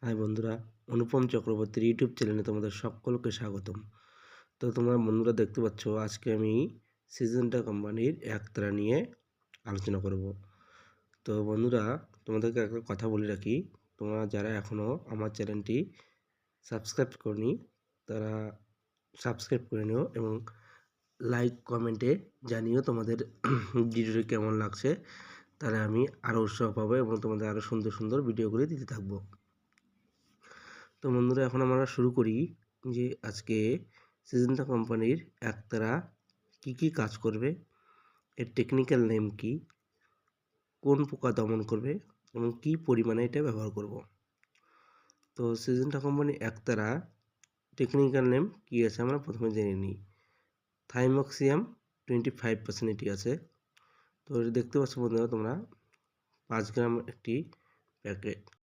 High বন্ধুরা, অনুপম চক্রবর্তীর YouTube চ্যানেলে তোমাদের সকলকে স্বাগতম। তো তোমরা বন্ধুরা দেখতে পাচ্ছ, আজকে আমি সিজেন্টা কোম্পানির একতারা নিয়ে আলোচনা করব। তো বন্ধুরা, তোমাদেরকে একটা কথা বলে রাখি, তোমরা যারা এখনও আমার চ্যানেলটি সাবস্ক্রাইব করনি তারা সাবস্ক্রাইব করে নিও এবং লাইক কমেন্টে জানিও তোমাদের ভিডিওটি কেমন লাগছে। তাহলে আমি আরও উৎসাহ পাবো এবং তোমাদের আরও সুন্দর সুন্দর ভিডিওগুলি দিতে থাকবো। তো বন্ধুরা, এখন আমরা শুরু করি যে আজকে সিজেন্টা কোম্পানির একতারা কি কাজ করবে, এর টেকনিক্যাল নেম কি, কোন পোকা দমন করবে এবং কি পরিমাণে এটা ব্যবহার করব। তো সিজেন্টা কোম্পানির একতারা টেকনিক্যাল নেম কি আছে আমরা প্রথমে জেনে নিই। থাইমক্সিয়াম 25% এটি আছে। তো এটা দেখতে পাচ্ছ বন্ধুরা তোমরা, 5 গ্রাম একটি প্যাকেট।